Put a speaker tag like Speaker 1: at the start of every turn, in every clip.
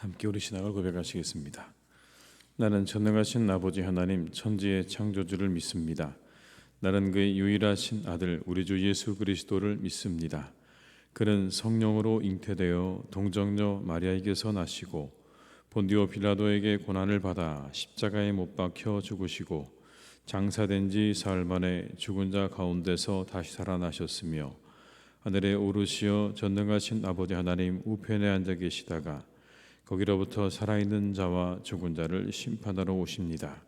Speaker 1: 함께 우리 신앙을 고백하시겠습니다. 나는 전능하신 아버지 하나님 천지의 창조주를 믿습니다. 나는 그의 유일하신 아들 우리 주 예수 그리스도를 믿습니다. 그는 성령으로 잉태되어 동정녀 마리아에게서 나시고 본디오 빌라도에게 고난을 받아 십자가에 못 박혀 죽으시고 장사된 지 사흘 만에 죽은 자 가운데서 다시 살아나셨으며 하늘에 오르시어 전능하신 아버지 하나님 우편에 앉아 계시다가 거기로부터 살아있는 자와 죽은 자를 심판하러 오십니다.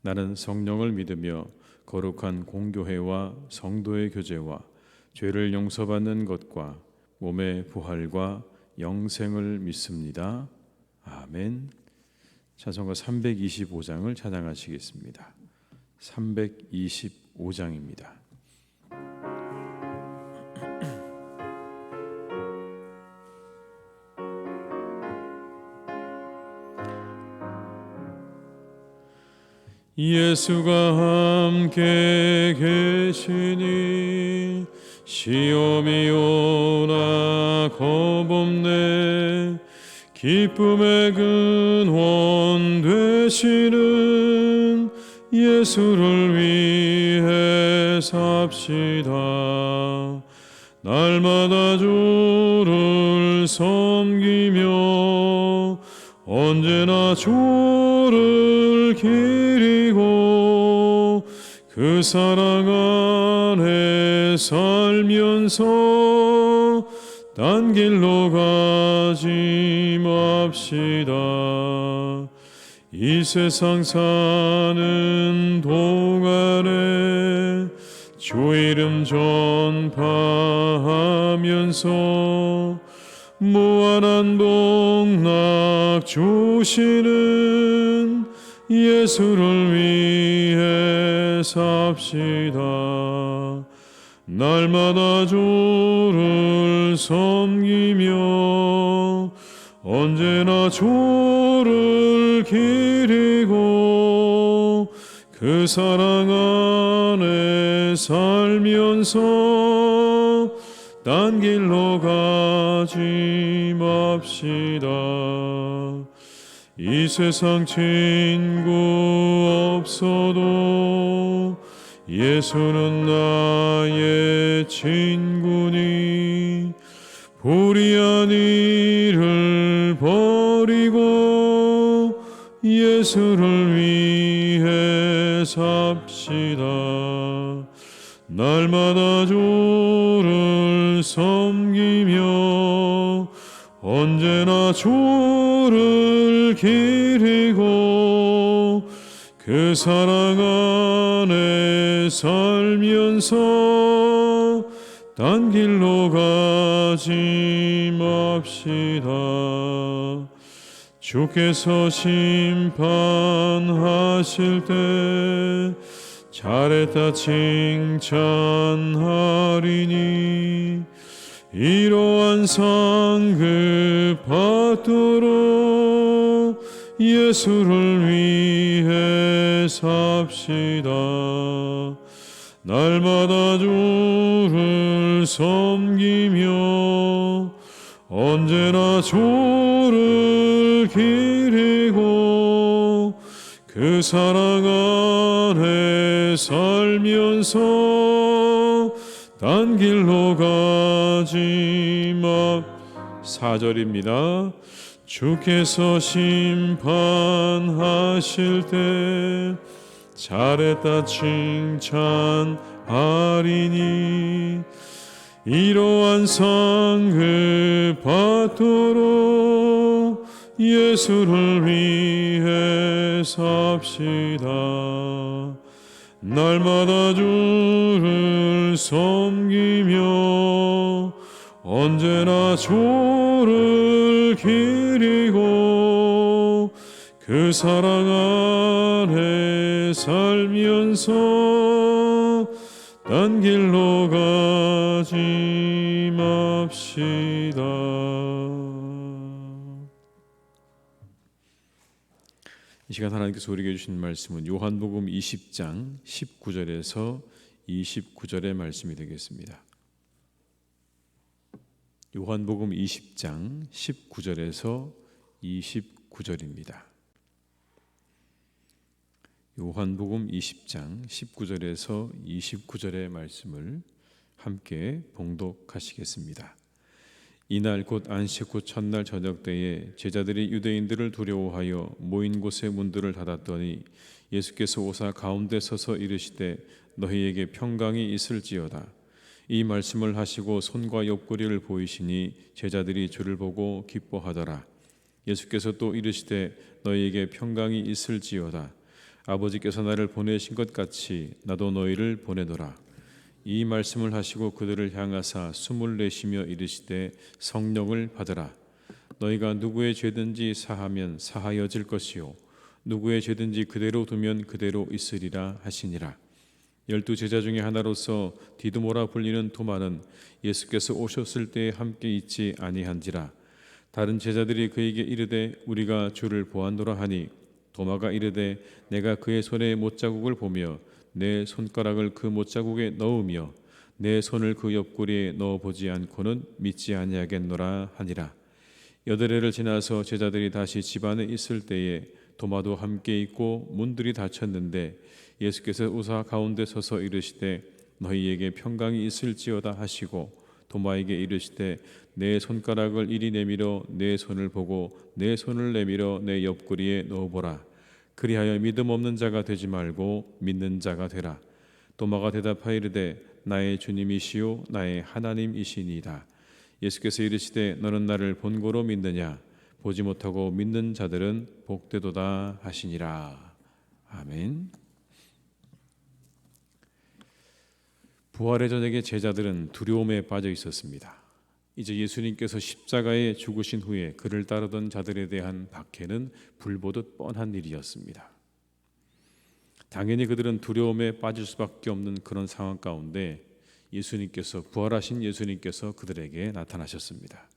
Speaker 1: 나는 성령을 믿으며 거룩한 공교회와 성도의 교제와 죄를 용서받는 것과 몸의 부활과 영생을 믿습니다. 아멘. 찬송가 325장을 찬양하시겠습니다. 325장입니다. 예수가 함께 계시니 시험이 오나 겁없네. 기쁨의 근원 되시는 예수를 위해 삽시다. 날마다 주를 섬기며 언제나 주를 기리고 그 사랑 안에 살면서 딴 길로 가지 맙시다. 이 세상 사는 동안에 주 이름 전파하면서 무한한 복락 주시는 예수를 위해 삽시다. 날마다 주를 섬기며 언제나 주를 기리고 그 사랑 안에 살면서 딴 길로 가지 맙시다. 이 세상 친구 없어도 예수는 나의 친구니 불의한 일을 버리고 예수를 위해 삽시다. 날마다 주를 섬기며 언제나 주를 기리고 그 사랑 안에 살면서 딴 길로 가지 맙시다. 주께서 심판하실 때 잘했다 칭찬하리니 이러한 상급 받도록 예수를 위해 삽시다. 날마다 주를 섬기며 언제나 주를 기리고 그 사랑 안에 살면서 딴 길로 가지 마. 4절입니다. 주께서 심판하실 때 잘했다 칭찬하리니 이러한 상급 받도록 예수를 위해 삽시다. 날마다 주를 섬기며 언제나 주를 기리고 그 사랑 안에 살면서 딴 길로 가지 맙시다. 이 시간 하나님께서 우리에게 주신 말씀은 요한복음 20장 19절에서 29절의 말씀이 되겠습니다. 요한복음 20장 19절에서 29절입니다. 요한복음 20장 19절에서 29절의 말씀을 함께 봉독하시겠습니다. 이날 곧 안식 후 첫날 저녁 때에 제자들이 유대인들을 두려워하여 모인 곳의 문들을 닫았더니 예수께서 오사 가운데 서서 이르시되 너희에게 평강이 있을지어다. 이 말씀을 하시고 손과 옆구리를 보이시니 제자들이 주를 보고 기뻐하더라. 예수께서 또 이르시되 너희에게 평강이 있을지어다. 아버지께서 나를 보내신 것 같이 나도 너희를 보내노라. 이 말씀을 하시고 그들을 향하사 숨을 내쉬며 이르시되 성령을 받으라. 너희가 누구의 죄든지 사하면 사하여질 것이요 누구의 죄든지 그대로 두면 그대로 있으리라 하시니라. 12 제자 중에 하나로서 디두모라 불리는 도마는 예수께서 오셨을 때에 함께 있지 아니한지라. 다른 제자들이 그에게 이르되 우리가 주를 보았노라 하니 도마가 이르되 내가 그의 손에 못자국을 보며 내 손가락을 그 못자국에 넣으며 내 손을 그 옆구리에 넣어보지 않고는 믿지 아니하겠노라 하니라. 8해를 지나서 제자들이 다시 집 안에 있을 때에 도마도 함께 있고 문들이 닫혔는데 예수께서 오사 가운데 서서 이르시되 너희에게 평강이 있을지어다 하시고 도마에게 이르시되 내 손가락을 이리 내밀어 내 손을 보고 내 손을 내밀어 내 옆구리에 넣어보라. 그리하여 믿음 없는 자가 되지 말고 믿는 자가 되라. 도마가 대답하여 이르되 나의 주님이시요 나의 하나님이시니이다. 예수께서 이르시되 너는 나를 본고로 믿느냐? 보지 못하고 믿는 자들은 복되도다 하시니라. 아멘. 부활의 저녁에 제자들은 두려움에 빠져 있었습니다. 이제 예수님께서 십자가에 죽으신 후에 그를 따르던 자들에 대한 박해는 불보듯 뻔한 일이었습니다. 당연히 그들은 두려움에 빠질 수밖에 없는 그런 상황 가운데 부활하신 예수님께서 그들에게 나타나셨습니다.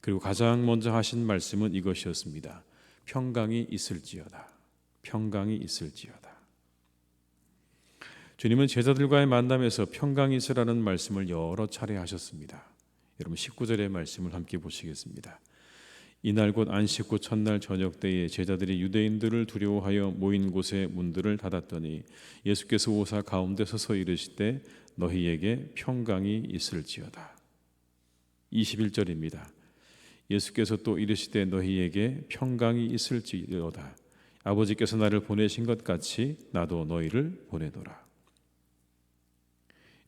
Speaker 1: 그리고 가장 먼저 하신 말씀은 이것이었습니다. 평강이 있을지어다. 평강이 있을지어다. 주님은 제자들과의 만남에서 평강이 있으라는 말씀을 여러 차례 하셨습니다. 여러분 19절의 말씀을 함께 보시겠습니다. 이날 곧 안식 후 첫날 저녁 때에 제자들이 유대인들을 두려워하여 모인 곳의 문들을 닫았더니 예수께서 오사 가운데 서서 이르시되 너희에게 평강이 있을지어다. 21절입니다. 예수께서 또 이르시되 너희에게 평강이 있을지어다. 아버지께서 나를 보내신 것 같이 나도 너희를 보내노라.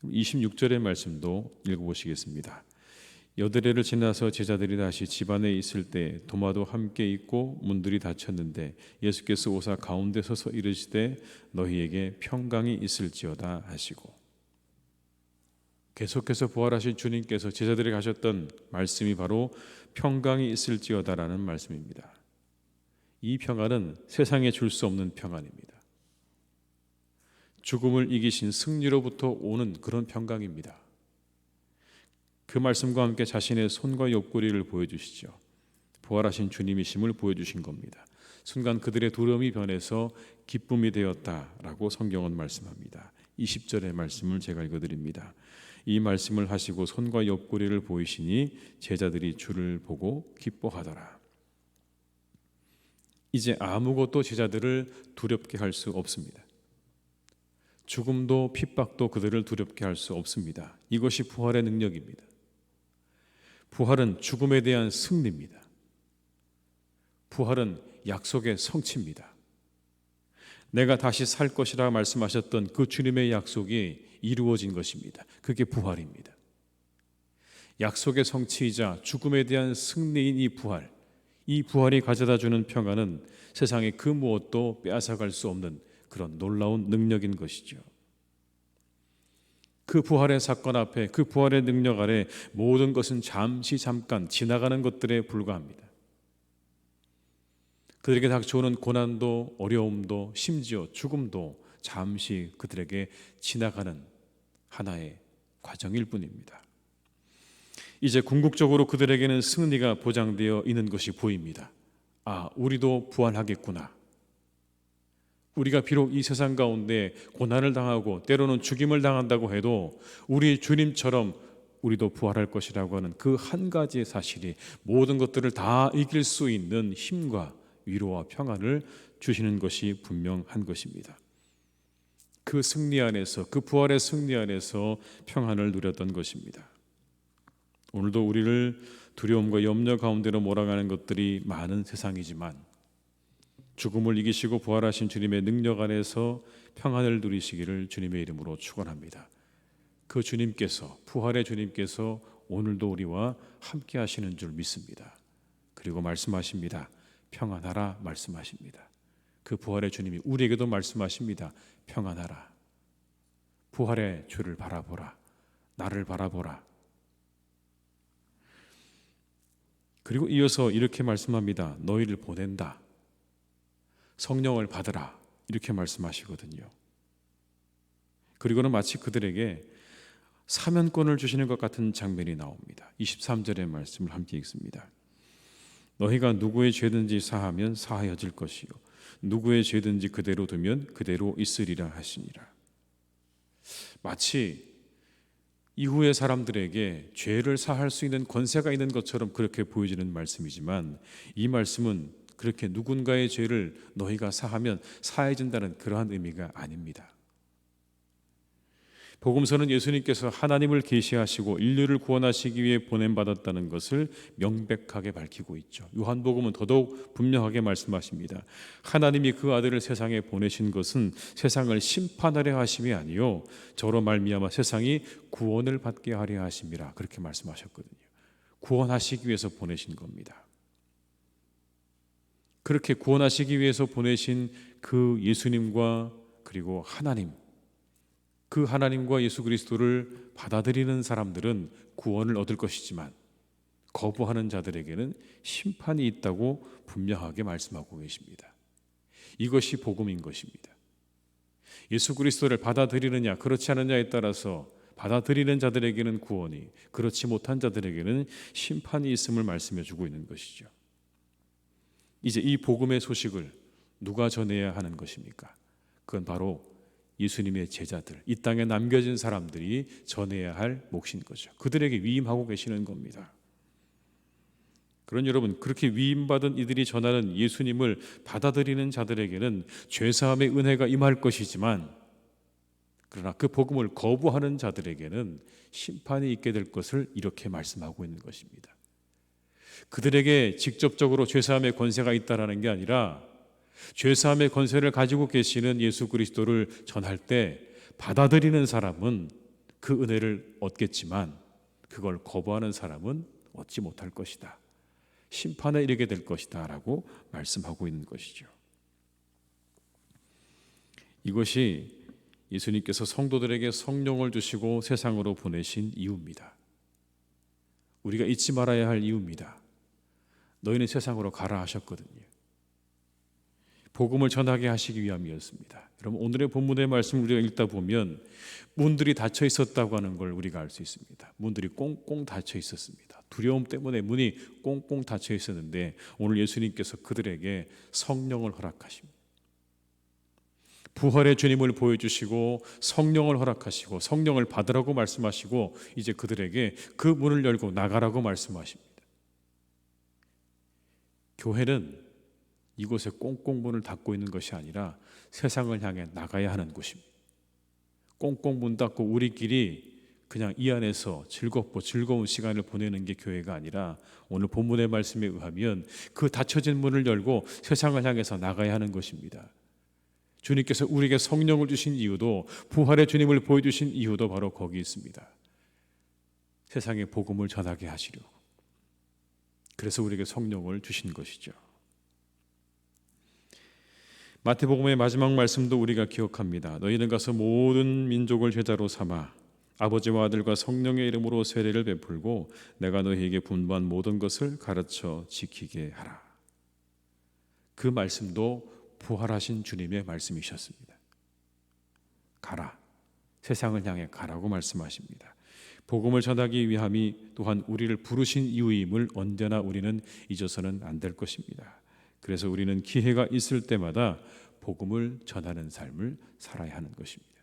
Speaker 1: 26절의 말씀도 읽어보시겠습니다. 8해를 지나서 제자들이 다시 집 안에 있을 때 도마도 함께 있고 문들이 닫혔는데 예수께서 오사 가운데 서서 이르시되 너희에게 평강이 있을지어다 하시고, 계속해서 부활하신 주님께서 제자들에게 하셨던 말씀이 바로 평강이 있을지어다라는 말씀입니다. 이 평안은 세상에 줄 수 없는 평안입니다. 죽음을 이기신 승리로부터 오는 그런 평강입니다. 그 말씀과 함께 자신의 손과 옆구리를 보여주시죠. 부활하신 주님이심을 보여주신 겁니다. 순간 그들의 두려움이 변해서 기쁨이 되었다라고 성경은 말씀합니다. 20절의 말씀을 제가 읽어드립니다. 이 말씀을 하시고 손과 옆구리를 보이시니 제자들이 주를 보고 기뻐하더라. 이제 아무것도 제자들을 두렵게 할 수 없습니다. 죽음도 핍박도 그들을 두렵게 할 수 없습니다. 이것이 부활의 능력입니다. 부활은 죽음에 대한 승리입니다. 부활은 약속의 성취입니다. 내가 다시 살 것이라 말씀하셨던 그 주님의 약속이 이루어진 것입니다. 그게 부활입니다. 약속의 성취이자 죽음에 대한 승리인 이 부활이 가져다주는 평안은 세상의 그 무엇도 빼앗아갈 수 없는 그런 놀라운 능력인 것이죠. 그 부활의 사건 앞에, 그 부활의 능력 아래 모든 것은 잠깐 지나가는 것들에 불과합니다. 그들에게 닥쳐오는 고난도 어려움도 심지어 죽음도 잠시 그들에게 지나가는 하나의 과정일 뿐입니다. 이제 궁극적으로 그들에게는 승리가 보장되어 있는 것이 보입니다. 우리도 부활하겠구나. 우리가 비록 이 세상 가운데 고난을 당하고 때로는 죽임을 당한다고 해도 우리 주님처럼 우리도 부활할 것이라고 하는 그 한 가지의 사실이 모든 것들을 다 이길 수 있는 힘과 위로와 평안을 주시는 것이 분명한 것입니다. 그 승리 안에서, 그 부활의 승리 안에서 평안을 누렸던 것입니다. 오늘도 우리를 두려움과 염려 가운데로 몰아가는 것들이 많은 세상이지만 죽음을 이기시고 부활하신 주님의 능력 안에서 평안을 누리시기를 주님의 이름으로 축원합니다. 그 주님께서, 부활의 주님께서 오늘도 우리와 함께 하시는 줄 믿습니다. 그리고 말씀하십니다. 평안하라 말씀하십니다. 그 부활의 주님이 우리에게도 말씀하십니다. 평안하라. 부활의 주를 바라보라. 나를 바라보라. 그리고 이어서 이렇게 말씀합니다. 너희를 보낸다. 성령을 받으라. 이렇게 말씀하시거든요. 그리고는 마치 그들에게 사면권을 주시는 것 같은 장면이 나옵니다. 23절의 말씀을 함께 읽습니다. 너희가 누구의 죄든지 사하면 사하여질 것이요 누구의 죄든지 그대로 두면 그대로 있으리라 하시니라. 마치 이후의 사람들에게 죄를 사할 수 있는 권세가 있는 것처럼 그렇게 보여지는 말씀이지만 이 말씀은 그렇게 누군가의 죄를 너희가 사하면 사해진다는 그러한 의미가 아닙니다. 복음서는 예수님께서 하나님을 계시하시고 인류를 구원하시기 위해 보냄받았다는 것을 명백하게 밝히고 있죠. 요한복음은 더더욱 분명하게 말씀하십니다. 하나님이 그 아들을 세상에 보내신 것은 세상을 심판하려 하심이 아니요 저로 말미암아 세상이 구원을 받게 하려 하심이라 그렇게 말씀하셨거든요. 구원하시기 위해서 보내신 겁니다. 그렇게 구원하시기 위해서 보내신 그 예수님과 그리고 하나님, 그 하나님과 예수 그리스도를 받아들이는 사람들은 구원을 얻을 것이지만 거부하는 자들에게는 심판이 있다고 분명하게 말씀하고 계십니다. 이것이 복음인 것입니다. 예수 그리스도를 받아들이느냐 그렇지 않느냐에 따라서 받아들이는 자들에게는 구원이, 그렇지 못한 자들에게는 심판이 있음을 말씀해 주고 있는 것이죠. 이제 이 복음의 소식을 누가 전해야 하는 것입니까? 그건 바로 예수님의 제자들, 이 땅에 남겨진 사람들이 전해야 할 몫인 거죠. 그들에게 위임하고 계시는 겁니다. 그런 여러분, 그렇게 위임받은 이들이 전하는 예수님을 받아들이는 자들에게는 죄사함의 은혜가 임할 것이지만 그러나 그 복음을 거부하는 자들에게는 심판이 있게 될 것을 이렇게 말씀하고 있는 것입니다. 그들에게 직접적으로 죄사함의 권세가 있다라는 게 아니라 죄사함의 권세를 가지고 계시는 예수 그리스도를 전할 때 받아들이는 사람은 그 은혜를 얻겠지만 그걸 거부하는 사람은 얻지 못할 것이다. 심판에 이르게 될 것이다 라고 말씀하고 있는 것이죠. 이것이 예수님께서 성도들에게 성령을 주시고 세상으로 보내신 이유입니다. 우리가 잊지 말아야 할 이유입니다. 너희는 세상으로 가라 하셨거든요. 복음을 전하게 하시기 위함이었습니다. 여러분, 오늘의 본문의 말씀을 우리가 읽다 보면 문들이 닫혀 있었다고 하는 걸 우리가 알 수 있습니다. 문들이 꽁꽁 닫혀 있었습니다. 두려움 때문에 문이 꽁꽁 닫혀 있었는데 오늘 예수님께서 그들에게 성령을 허락하십니다. 부활의 주님을 보여주시고 성령을 허락하시고 성령을 받으라고 말씀하시고 이제 그들에게 그 문을 열고 나가라고 말씀하십니다. 교회는 이곳에 꽁꽁 문을 닫고 있는 것이 아니라 세상을 향해 나가야 하는 곳입니다. 꽁꽁 문 닫고 우리끼리 그냥 이 안에서 즐겁고 즐거운 시간을 보내는 게 교회가 아니라 오늘 본문의 말씀에 의하면 그 닫혀진 문을 열고 세상을 향해서 나가야 하는 것입니다. 주님께서 우리에게 성령을 주신 이유도, 부활의 주님을 보여주신 이유도 바로 거기 있습니다. 세상에 복음을 전하게 하시려고. 그래서 우리에게 성령을 주신 것이죠. 마태복음의 마지막 말씀도 우리가 기억합니다. 너희는 가서 모든 민족을 제자로 삼아 아버지와 아들과 성령의 이름으로 세례를 베풀고 내가 너희에게 분부한 모든 것을 가르쳐 지키게 하라. 그 말씀도 부활하신 주님의 말씀이셨습니다. 가라. 세상을 향해 가라고 말씀하십니다. 복음을 전하기 위함이 또한 우리를 부르신 이유임을 언제나 우리는 잊어서는 안 될 것입니다. 그래서 우리는 기회가 있을 때마다 복음을 전하는 삶을 살아야 하는 것입니다.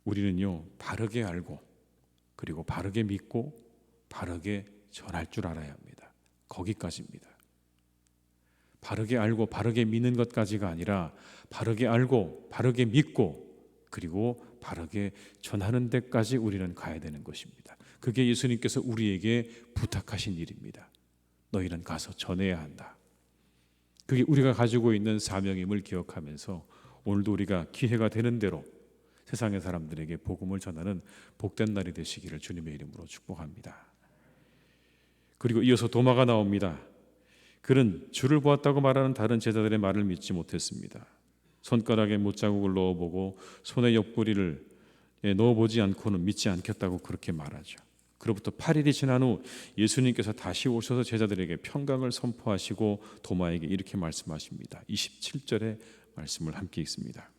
Speaker 1: 우리는요, 바르게 알고 그리고 바르게 믿고 바르게 전할 줄 알아야 합니다. 거기까지입니다. 바르게 알고 바르게 믿는 것까지가 아니라 바르게 알고 바르게 믿고 그리고 바르게 전하는 데까지 우리는 가야 되는 것입니다. 그게 예수님께서 우리에게 부탁하신 일입니다. 너희는 가서 전해야 한다. 그게 우리가 가지고 있는 사명임을 기억하면서 오늘도 우리가 기회가 되는 대로 세상의 사람들에게 복음을 전하는 복된 날이 되시기를 주님의 이름으로 축복합니다. 그리고 이어서 도마가 나옵니다. 그는 주를 보았다고 말하는 다른 제자들의 말을 믿지 못했습니다. 손가락에 못자국을 넣어보고 손에 옆구리를 넣어보지 않고는 믿지 않겠다고 그렇게 말하죠. 그로부터 8일이 지난 후 예수님께서 다시 오셔서 제자들에게 평강을 선포하시고 도마에게 이렇게 말씀하십니다. 27절의 말씀을 함께 읽습니다.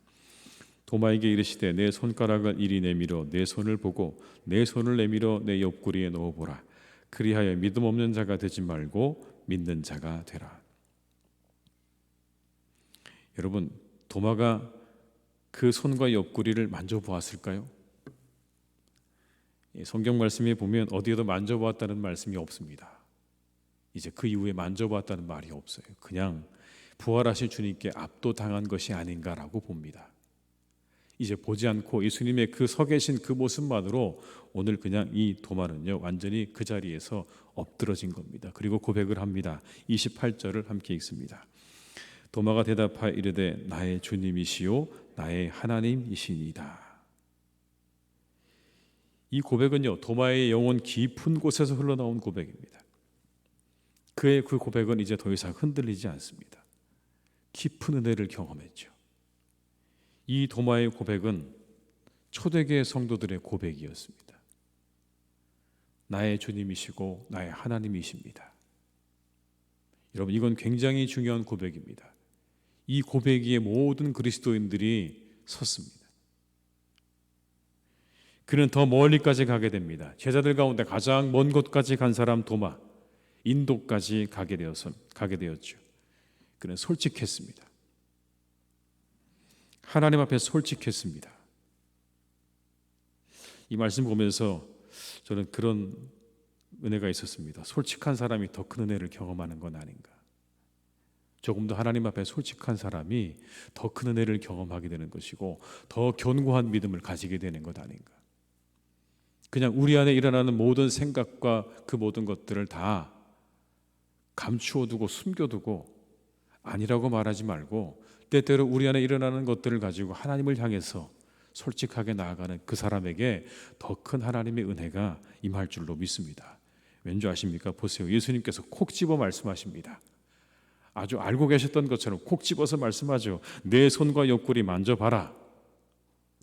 Speaker 1: 도마에게 이르시되 내 손가락을 이리 내밀어 내 손을 보고 내 손을 내밀어 내 옆구리에 넣어보라. 그리하여 믿음 없는 자가 되지 말고 믿는 자가 되라. 여러분, 도마가 그 손과 옆구리를 만져보았을까요? 성경 말씀에 보면 어디에도 만져보았다는 말씀이 없습니다. 이제 그 이후에 만져보았다는 말이 없어요. 그냥 부활하신 주님께 압도당한 것이 아닌가라고 봅니다. 이제 보지 않고 예수님의 그 서 계신 그 모습만으로 오늘 그냥 이 도마는요, 완전히 그 자리에서 엎드러진 겁니다. 그리고 고백을 합니다. 28절을 함께 읽습니다. 도마가 대답하여 이르되 나의 주님이시요 나의 하나님이시니이다. 이 고백은요, 도마의 영혼 깊은 곳에서 흘러나온 고백입니다. 그의 그 고백은 이제 더 이상 흔들리지 않습니다. 깊은 은혜를 경험했죠. 이 도마의 고백은 초대교회 성도들의 고백이었습니다. 나의 주님이시고 나의 하나님이십니다. 여러분, 이건 굉장히 중요한 고백입니다. 이 고백 위에 모든 그리스도인들이 섰습니다. 그는 더 멀리까지 가게 됩니다. 제자들 가운데 가장 먼 곳까지 간 사람 도마, 인도까지 가게 되었죠. 그는 솔직했습니다. 하나님 앞에 솔직했습니다. 이 말씀 보면서 저는 그런 은혜가 있었습니다. 솔직한 사람이 더 큰 은혜를 경험하는 건 아닌가. 조금 더 하나님 앞에 솔직한 사람이 더 큰 은혜를 경험하게 되는 것이고 더 견고한 믿음을 가지게 되는 것 아닌가. 그냥 우리 안에 일어나는 모든 생각과 그 모든 것들을 다 감추어두고 숨겨두고 아니라고 말하지 말고 때때로 우리 안에 일어나는 것들을 가지고 하나님을 향해서 솔직하게 나아가는 그 사람에게 더 큰 하나님의 은혜가 임할 줄로 믿습니다. 왠지 아십니까? 보세요. 예수님께서 콕 집어 말씀하십니다. 아주 알고 계셨던 것처럼 콕 집어서 말씀하죠. 내 손과 옆구리 만져봐라.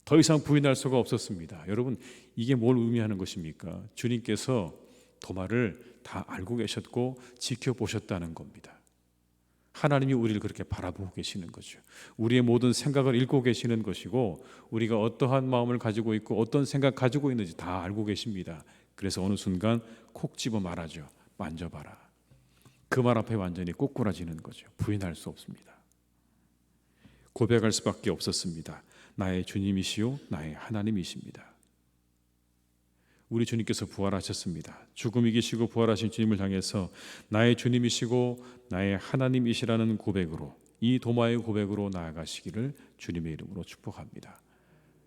Speaker 1: 더 이상 부인할 수가 없었습니다. 여러분, 이게 뭘 의미하는 것입니까? 주님께서 도마를 다 알고 계셨고 지켜보셨다는 겁니다. 하나님이 우리를 그렇게 바라보고 계시는 거죠. 우리의 모든 생각을 읽고 계시는 것이고 우리가 어떠한 마음을 가지고 있고 어떤 생각 가지고 있는지 다 알고 계십니다. 그래서 어느 순간 콕 집어 말하죠. 만져봐라. 그 말 앞에 완전히 꼬꾸라지는 거죠. 부인할 수 없습니다. 고백할 수밖에 없었습니다. 나의 주님이시요 나의 하나님이십니다. 우리 주님께서 부활하셨습니다. 죽음 이기시고 부활하신 주님을 향해서 나의 주님이시고 나의 하나님이시라는 고백으로, 이 도마의 고백으로 나아가시기를 주님의 이름으로 축복합니다.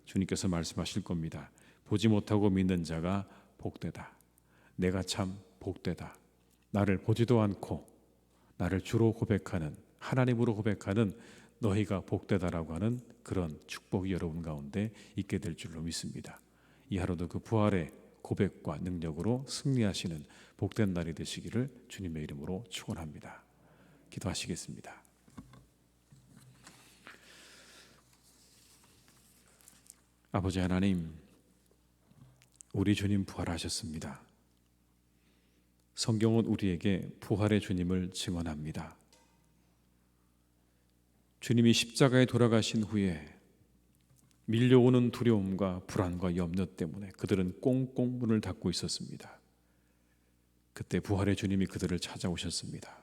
Speaker 1: 주님께서 말씀하실 겁니다. 보지 못하고 믿는 자가 복되다. 내가 참 복되다. 나를 보지도 않고 나를 주로 고백하는, 하나님으로 고백하는 너희가 복되다라고 하는 그런 축복이 여러분 가운데 있게 될 줄로 믿습니다. 이 하루도 그 부활의 고백과 능력으로 승리하시는 복된 날이 되시기를 주님의 이름으로 축원합니다. 기도하시겠습니다. 아버지 하나님, 우리 주님 부활하셨습니다. 성경은 우리에게 부활의 주님을 증언합니다. 주님이 십자가에 돌아가신 후에 밀려오는 두려움과 불안과 염려 때문에 그들은 꽁꽁 문을 닫고 있었습니다. 그때 부활의 주님이 그들을 찾아오셨습니다.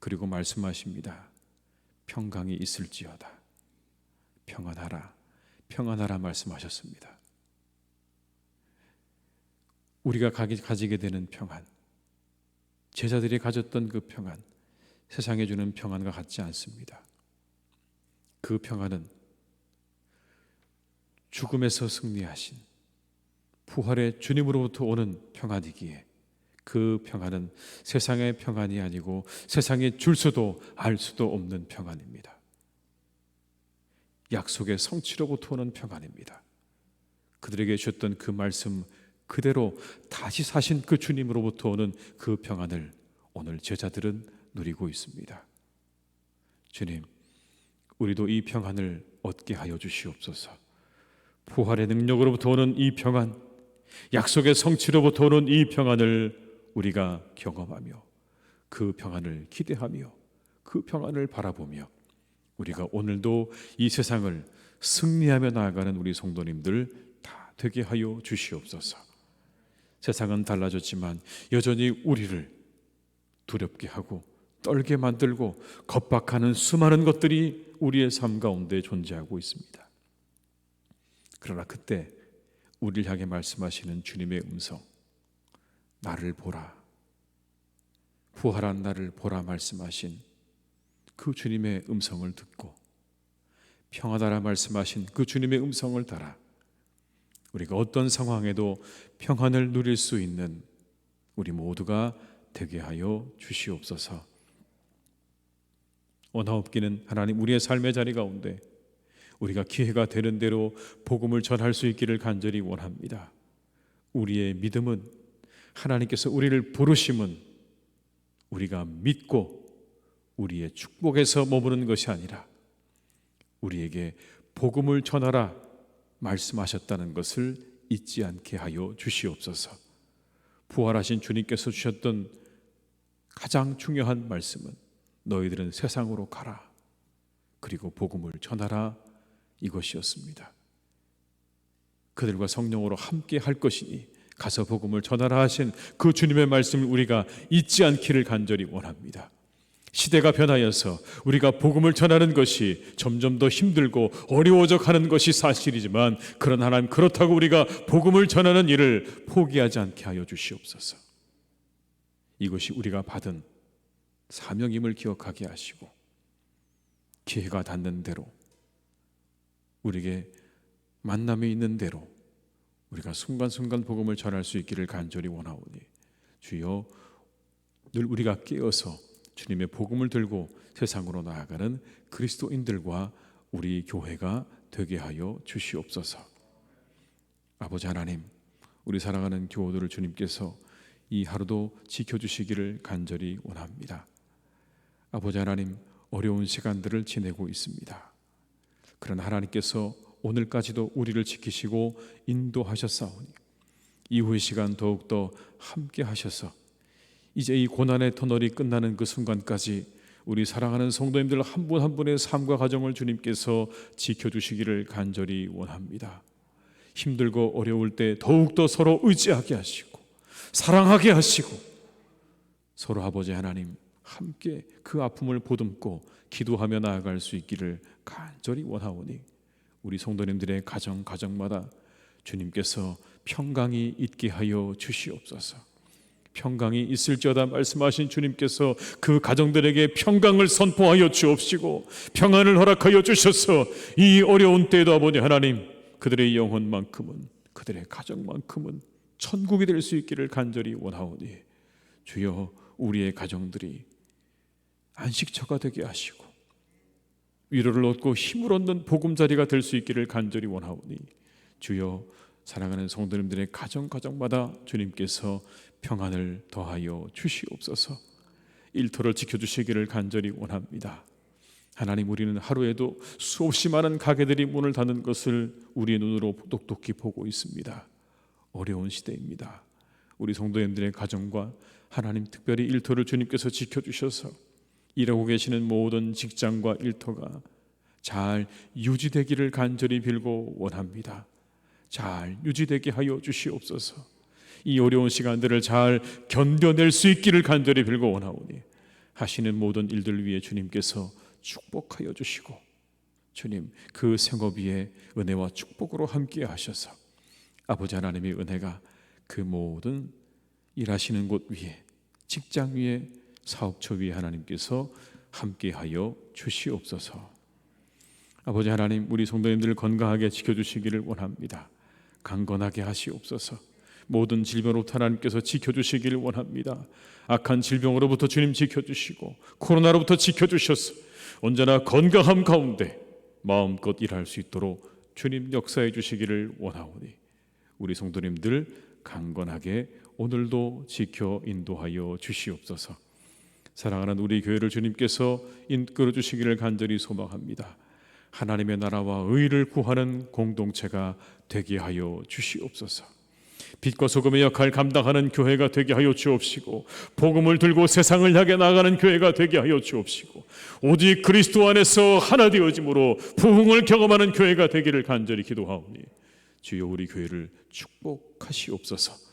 Speaker 1: 그리고 말씀하십니다. 평강이 있을지어다. 평안하라. 평안하라 말씀하셨습니다. 우리가 가지게 되는 평안, 제자들이 가졌던 그 평안, 세상에 주는 평안과 같지 않습니다. 그 평안은 죽음에서 승리하신 부활의 주님으로부터 오는 평안이기에 그 평안은 세상의 평안이 아니고 세상에 줄 수도 알 수도 없는 평안입니다. 약속의 성취로부터 오는 평안입니다. 그들에게 주셨던 그 말씀 그대로 다시 사신 그 주님으로부터 오는 그 평안을 오늘 제자들은 누리고 있습니다. 주님, 우리도 이 평안을 얻게 하여 주시옵소서. 부활의 능력으로부터 오는 이 평안, 약속의 성취로부터 오는 이 평안을 우리가 경험하며 그 평안을 기대하며 그 평안을 바라보며 우리가 오늘도 이 세상을 승리하며 나아가는 우리 성도님들 다 되게 하여 주시옵소서. 세상은 달라졌지만 여전히 우리를 두렵게 하고 떨게 만들고 겁박하는 수많은 것들이 우리의 삶 가운데 존재하고 있습니다. 그러나 그때 우리를 향해 말씀하시는 주님의 음성, 나를 보라, 부활한 나를 보라 말씀하신 그 주님의 음성을 듣고 평안하라 말씀하신 그 주님의 음성을 따라 우리가 어떤 상황에도 평안을 누릴 수 있는 우리 모두가 되게 하여 주시옵소서. 원하옵기는 하나님, 우리의 삶의 자리 가운데 우리가 기회가 되는 대로 복음을 전할 수 있기를 간절히 원합니다. 우리의 믿음은, 하나님께서 우리를 부르심은 우리가 믿고 우리의 축복에서 머무는 것이 아니라 우리에게 복음을 전하라 말씀하셨다는 것을 잊지 않게 하여 주시옵소서. 부활하신 주님께서 주셨던 가장 중요한 말씀은 너희들은 세상으로 가라, 그리고 복음을 전하라, 이것이었습니다. 그들과 성령으로 함께 할 것이니 가서 복음을 전하라 하신 그 주님의 말씀을 우리가 잊지 않기를 간절히 원합니다. 시대가 변하여서 우리가 복음을 전하는 것이 점점 더 힘들고 어려워져 가는 것이 사실이지만, 그런 하나님, 그렇다고 우리가 복음을 전하는 일을 포기하지 않게 하여 주시옵소서. 이것이 우리가 받은 사명임을 기억하게 하시고 기회가 닿는 대로, 우리에게 만남이 있는 대로 우리가 순간순간 복음을 전할 수 있기를 간절히 원하오니 주여, 늘 우리가 깨어서 주님의 복음을 들고 세상으로 나아가는 그리스도인들과 우리 교회가 되게 하여 주시옵소서. 아버지 하나님, 우리 사랑하는 교우들을 주님께서 이 하루도 지켜주시기를 간절히 원합니다. 아버지 하나님, 어려운 시간들을 지내고 있습니다. 그러나 하나님께서 오늘까지도 우리를 지키시고 인도하셨사오니 이후의 시간 더욱더 함께 하셔서 이제 이 고난의 터널이 끝나는 그 순간까지 우리 사랑하는 성도님들 한 분 한 분의 삶과 가정을 주님께서 지켜주시기를 간절히 원합니다. 힘들고 어려울 때 더욱더 서로 의지하게 하시고 사랑하게 하시고 서로 아버지 하나님 함께 그 아픔을 보듬고 기도하며 나아갈 수 있기를 간절히 원하오니 우리 성도님들의 가정마다 주님께서 평강이 있게 하여 주시옵소서. 평강이 있을지어다 말씀하신 주님께서 그 가정들에게 평강을 선포하여 주옵시고 평안을 허락하여 주셔서 이 어려운 때에도 아버지 하나님, 그들의 영혼만큼은, 그들의 가정만큼은 천국이 될 수 있기를 간절히 원하오니 주여, 우리의 가정들이 안식처가 되게 하시고 위로를 얻고 힘을 얻는 보금자리가 될 수 있기를 간절히 원하오니 주여, 사랑하는 성도님들의 가정마다 주님께서 평안을 더하여 주시옵소서. 일터를 지켜주시기를 간절히 원합니다. 하나님, 우리는 하루에도 수없이 많은 가게들이 문을 닫는 것을 우리의 눈으로 똑똑히 보고 있습니다. 어려운 시대입니다. 우리 성도님들의 가정과 하나님, 특별히 일터를 주님께서 지켜주셔서 일하고 계시는 모든 직장과 일터가 잘 유지되기를 간절히 빌고 원합니다. 잘 유지되게 하여 주시옵소서. 이 어려운 시간들을 잘 견뎌낼 수 있기를 간절히 빌고 원하오니 하시는 모든 일들 위해 주님께서 축복하여 주시고 주님, 그 생업 위에 은혜와 축복으로 함께 하셔서 아버지 하나님의 은혜가 그 모든 일하시는 곳 위에, 직장 위에, 사업처 위에 하나님께서 함께하여 주시옵소서. 아버지 하나님, 우리 성도님들을 건강하게 지켜주시기를 원합니다. 강건하게 하시옵소서. 모든 질병으로부터 하나님께서 지켜주시기를 원합니다. 악한 질병으로부터 주님 지켜주시고 코로나로부터 지켜주셔서 언제나 건강함 가운데 마음껏 일할 수 있도록 주님 역사해 주시기를 원하오니 우리 성도님들 강건하게 오늘도 지켜 인도하여 주시옵소서. 사랑하는 우리 교회를 주님께서 이끌어 주시기를 간절히 소망합니다. 하나님의 나라와 의를 구하는 공동체가 되게 하여 주시옵소서. 빛과 소금의 역할을 감당하는 교회가 되게 하여 주옵시고, 복음을 들고 세상을 향해 나가는 교회가 되게 하여 주옵시고, 오직 그리스도 안에서 하나 되어짐으로 부흥을 경험하는 교회가 되기를 간절히 기도하오니 주여 우리 교회를 축복하시옵소서.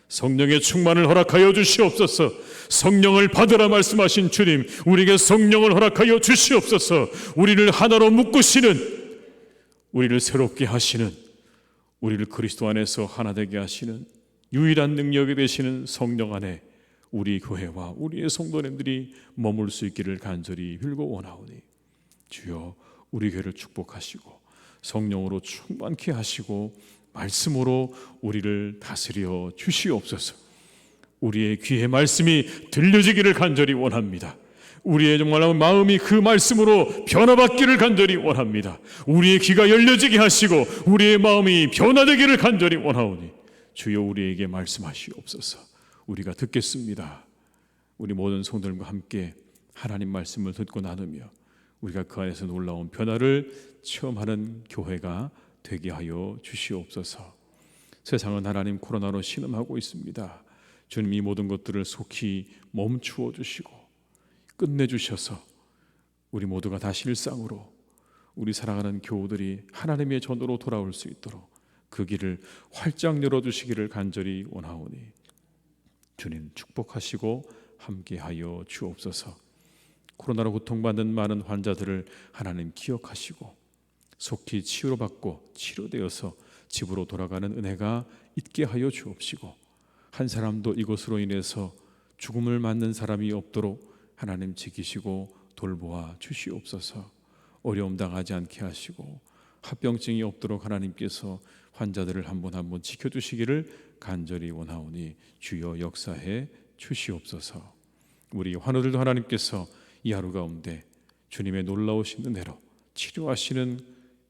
Speaker 1: 성령의 충만을 허락하여 주시옵소서. 성령을 받으라 말씀하신 주님, 우리에게 성령을 허락하여 주시옵소서. 우리를 하나로 묶으시는, 우리를 새롭게 하시는, 우리를 그리스도 안에서 하나 되게 하시는 유일한 능력이 되시는 성령 안에 우리 교회와 우리의 성도님들이 머물 수 있기를 간절히 빌고 원하오니 주여 우리 교회를 축복하시고 성령으로 충만케 하시고 말씀으로 우리를 다스려 주시옵소서. 우리의 귀에 말씀이 들려지기를 간절히 원합니다. 우리의 정말 마음이 그 말씀으로 변화받기를 간절히 원합니다. 우리의 귀가 열려지게 하시고 우리의 마음이 변화되기를 간절히 원하오니 주여 우리에게 말씀하시옵소서. 우리가 듣겠습니다. 우리 모든 성도들과 함께 하나님 말씀을 듣고 나누며 우리가 그 안에서 놀라운 변화를 체험하는 교회가 되게 하여 주시옵소서. 세상은 하나님 코로나로 신음하고 있습니다. 주님 이 모든 것들을 속히 멈추어 주시고 끝내주셔서 우리 모두가 다시 일상으로 우리 사랑하는 교우들이 하나님의 전도로 돌아올 수 있도록 그 길을 활짝 열어주시기를 간절히 원하오니 주님 축복하시고 함께하여 주옵소서. 코로나로 고통받는 많은 환자들을 하나님 기억하시고 속히 치유로 받고 치료되어서 집으로 돌아가는 은혜가 있게 하여 주옵시고 한 사람도 이것으로 인해서 죽음을 맞는 사람이 없도록 하나님 지키시고 돌보아 주시옵소서. 어려움 당하지 않게 하시고 합병증이 없도록 하나님께서 환자들을 한 분 한 분 지켜주시기를 간절히 원하오니 주여 역사해 주시옵소서. 우리 환우들도 하나님께서 이 하루 가운데 주님의 놀라우신 은혜로 치료하시는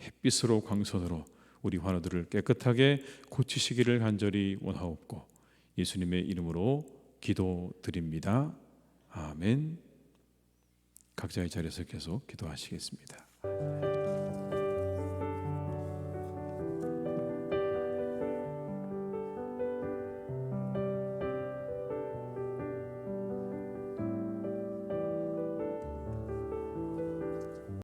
Speaker 1: 햇빛으로 광선으로 우리 환우들을 깨끗하게 고치시기를 간절히 원하옵고 예수님의 이름으로 기도드립니다. 아멘. 각자의 자리에서 계속 기도하시겠습니다.